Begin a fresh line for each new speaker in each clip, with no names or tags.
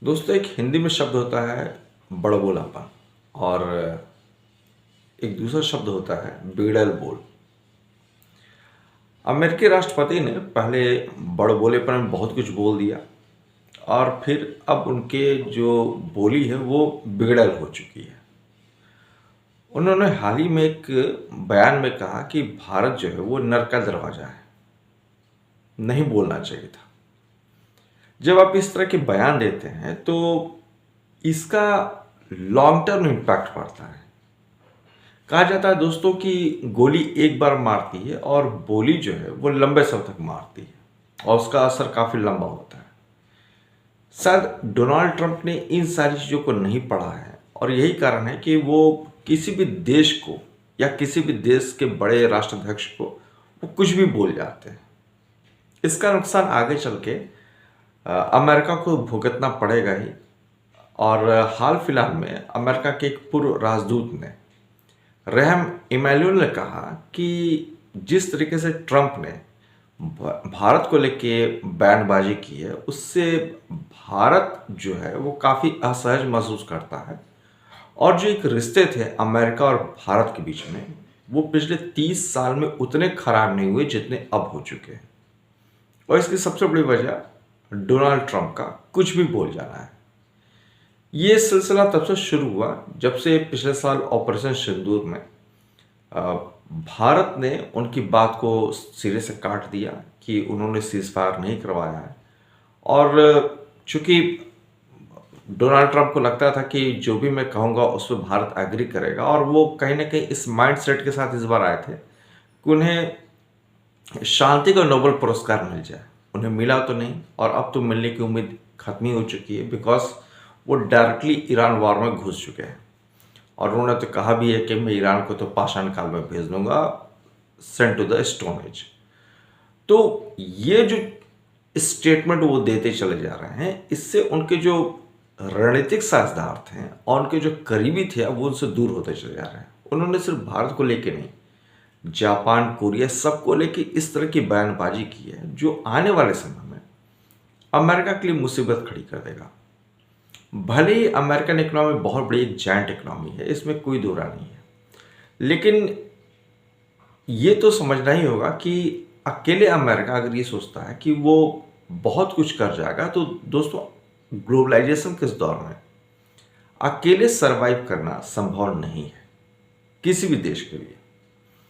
दोस्तों, एक हिंदी में शब्द होता है बड़बोलापन और एक दूसरा शब्द होता है बेड़ल बोल। अमेरिकी राष्ट्रपति ने पहले बड़बोलेपन में बहुत कुछ बोल दिया और फिर अब उनके जो बोली है वो बिगड़ल हो चुकी है। उन्होंने हाल ही में एक बयान में कहा कि भारत जो है वो नरक का दरवाजा है, नहीं बोलना चाहिए था। जब आप इस तरह के बयान देते हैं तो इसका लॉन्ग टर्म इम्पैक्ट पड़ता है। कहा जाता है दोस्तों कि गोली एक बार मारती है और बोली जो है वो लंबे समय तक मारती है और उसका असर काफ़ी लंबा होता है। शायद डोनाल्ड ट्रंप ने इन सारी चीज़ों को नहीं पढ़ा है और यही कारण है कि वो किसी भी देश को या किसी भी देश के बड़े राष्ट्राध्यक्ष को वो कुछ भी बोल जाते हैं। इसका नुकसान आगे चल के अमेरिका को भुगतना पड़ेगा ही। और हाल फिलहाल में अमेरिका के एक पूर्व राजदूत ने रहम इमैनुअल ने कहा कि जिस तरीके से ट्रंप ने भारत को लेके बयानबाजी की है उससे भारत जो है वो काफ़ी असहज महसूस करता है और जो एक रिश्ते थे अमेरिका और भारत के बीच में वो पिछले 30 साल में उतने खराब नहीं हुए जितने अब हो चुके हैं। और इसकी सबसे बड़ी वजह डोनाल्ड ट्रंप का कुछ भी बोल जाना है। ये सिलसिला तब से शुरू हुआ जब से पिछले साल ऑपरेशन सिंदूर में भारत ने उनकी बात को सिरे से काट दिया कि उन्होंने सीज फायर नहीं करवाया है। और चूंकि डोनाल्ड ट्रंप को लगता था कि जो भी मैं कहूँगा उस पर भारत एग्री करेगा और वो कहीं ना कहीं इस माइंड सेट के साथ इस बार आए थे कि उन्हें शांति का नोबेल पुरस्कार मिल जाए। उन्हें मिला तो नहीं और अब तो मिलने की उम्मीद खत्म ही हो चुकी है, बिकॉज वो डायरेक्टली ईरान वॉर में घुस चुके हैं। और उन्होंने तो कहा भी है कि मैं ईरान को तो पाषाण काल में भेज दूंगा, send to the stone age. तो ये जो स्टेटमेंट वो देते चले जा रहे हैं, इससे उनके जो रणनीतिक साझेदार थे और उनके जो करीबी थे वो उनसे दूर होते चले जा रहे हैं। उन्होंने सिर्फ भारत को लेके नहीं, जापान, कोरिया, सबको लेके इस तरह की बयानबाजी की है जो आने वाले समय में अमेरिका के लिए मुसीबत खड़ी कर देगा। भले ही अमेरिकन इकोनॉमी बहुत बड़ी एक जायंट इकोनॉमी है, इसमें कोई दो राय नहीं है, लेकिन ये तो समझना ही होगा कि अकेले अमेरिका अगर ये सोचता है कि वो बहुत कुछ कर जाएगा तो दोस्तों ग्लोबलाइजेशन के इस दौर में अकेले सरवाइव करना संभव नहीं है किसी भी देश के लिए।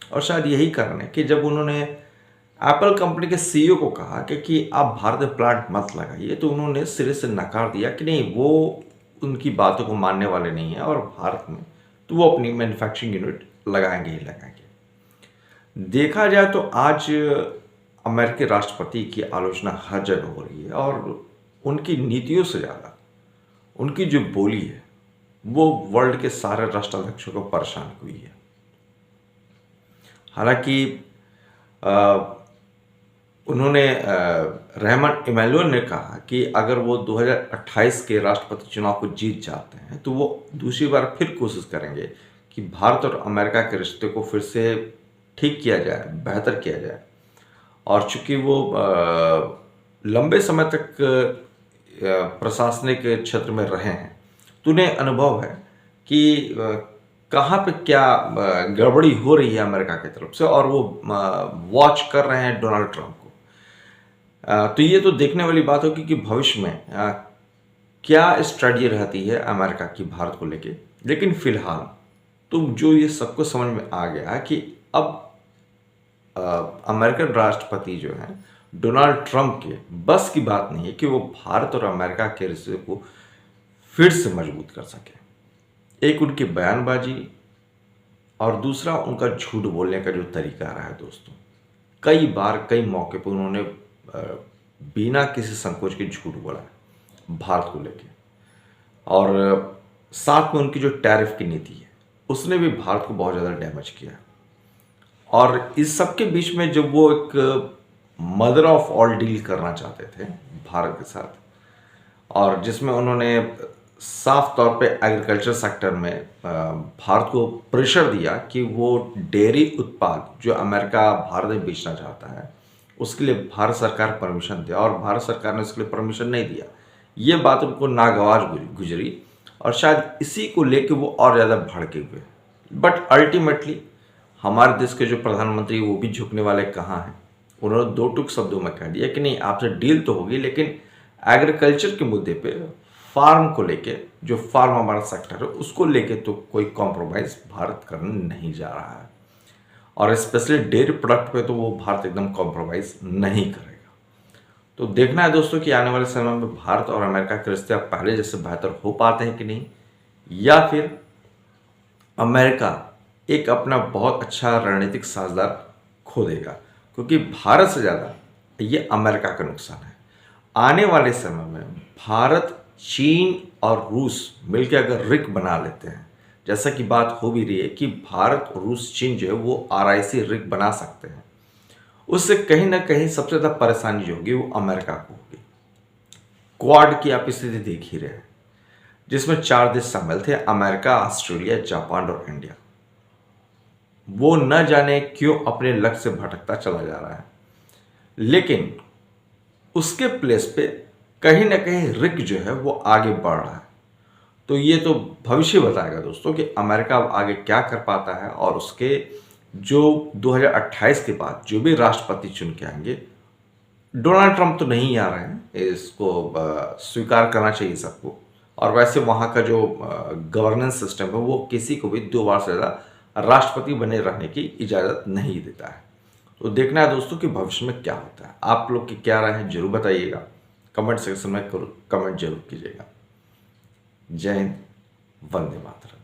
और शायद यही कारण है कि जब उन्होंने एप्पल कंपनी के सीईओ को कहा कि आप भारत में प्लांट मत लगाइए, तो उन्होंने सिरे से नकार दिया कि नहीं, वो उनकी बातों को मानने वाले नहीं है और भारत में तो वो अपनी मैन्युफैक्चरिंग यूनिट लगाएंगे ही लगाएंगे। देखा जाए तो आज अमेरिकी राष्ट्रपति की आलोचना हर जगह हो रही है और उनकी नीतियों से ज़्यादा उनकी जो बोली है वो वर्ल्ड के सारे राष्ट्राध्यक्षों को परेशान हुई है। हालांकि उन्होंने रहमान इमैनुअल ने कहा कि अगर वो 2028 के राष्ट्रपति चुनाव को जीत जाते हैं तो वो दूसरी बार फिर कोशिश करेंगे कि भारत और अमेरिका के रिश्ते को फिर से ठीक किया जाए, बेहतर किया जाए। और चूंकि वो लंबे समय तक प्रशासनिक क्षेत्र में रहे हैं तो उन्हें अनुभव है कि कहाँ पे क्या गड़बड़ी हो रही है अमेरिका की तरफ से, और वो वॉच कर रहे हैं डोनाल्ड ट्रंप को। तो ये तो देखने वाली बात होगी कि भविष्य में क्या स्ट्रेटजी रहती है अमेरिका की भारत को लेके। लेकिन फिलहाल तो जो ये सबको समझ में आ गया है कि अब अमेरिकन राष्ट्रपति जो है डोनाल्ड ट्रंप के बस की बात नहीं है कि वो भारत और अमेरिका के रिश्ते को फिर से मजबूत कर सके। एक उनकी बयानबाजी और दूसरा उनका झूठ बोलने का जो तरीका रहा है दोस्तों, कई बार कई मौके पर उन्होंने बिना किसी संकोच के झूठ बोला है भारत को लेके। और साथ में उनकी जो टैरिफ की नीति है उसने भी भारत को बहुत ज़्यादा डैमेज किया। और इस सब के बीच में जब वो एक मदर ऑफ ऑल डील करना चाहते थे भारत के साथ, और जिसमें उन्होंने साफ तौर पे एग्रीकल्चर सेक्टर में भारत को प्रेशर दिया कि वो डेयरी उत्पाद जो अमेरिका भारत में बेचना चाहता है उसके लिए भारत सरकार परमिशन दे, और भारत सरकार ने उसके लिए परमिशन नहीं दिया। ये बात उनको नागवार गुजरी और शायद इसी को लेके वो और ज़्यादा भड़के हुए। बट अल्टीमेटली हमारे देश के जो प्रधानमंत्री वो भी झुकने वाले कहाँ हैं। उन्होंने दो टूक शब्दों में कह दिया कि नहीं, आपसे डील तो होगी लेकिन एग्रीकल्चर के मुद्दे पे, फार्म को लेके, जो फार्म हमारा सेक्टर है उसको लेके तो कोई कॉम्प्रोमाइज़ भारत करने नहीं जा रहा है। और स्पेशली डेयरी प्रोडक्ट पे तो वो भारत एकदम कॉम्प्रोमाइज़ नहीं करेगा। तो देखना है दोस्तों कि आने वाले समय में भारत और अमेरिका के रिश्ते अब पहले जैसे बेहतर हो पाते हैं कि नहीं, या फिर अमेरिका एक अपना बहुत अच्छा रणनीतिक साझेदार खो देगा, क्योंकि भारत से ज़्यादा ये अमेरिका का नुकसान है। आने वाले समय में भारत, चीन और रूस मिलकर अगर रिक बना लेते हैं, जैसा कि बात हो भी रही है कि भारत, रूस, चीन जो है वो RIC रिक बना सकते हैं, उससे कहीं ना कहीं सबसे ज़्यादा परेशानी जो होगी वो अमेरिका को होगी। क्वाड की आप स्थिति देख ही रहे हैं, जिसमें 4 देश शामिल थे, अमेरिका, ऑस्ट्रेलिया, जापान और इंडिया। वो न जाने क्यों अपने लक्ष्य से भटकता चला जा रहा है, लेकिन उसके प्लेस पे कहीं ना कहीं रिक जो है वो आगे बढ़ रहा है। तो ये तो भविष्य बताएगा दोस्तों कि अमेरिका अब आगे क्या कर पाता है, और उसके जो 2028 के बाद जो भी राष्ट्रपति चुन के आएंगे, डोनाल्ड ट्रंप तो नहीं आ रहे हैं, इसको स्वीकार करना चाहिए सबको। और वैसे वहाँ का जो गवर्नेंस सिस्टम है वो किसी को भी 2 बार से ज़्यादा राष्ट्रपति बने रहने की इजाज़त नहीं देता है। तो देखना है दोस्तों कि भविष्य में क्या होता है। आप लोग की क्या राय है जरूर बताइएगा, कमेंट सेक्शन में कमेंट जरूर कीजिएगा। जय हिंद, वंदे मातरम।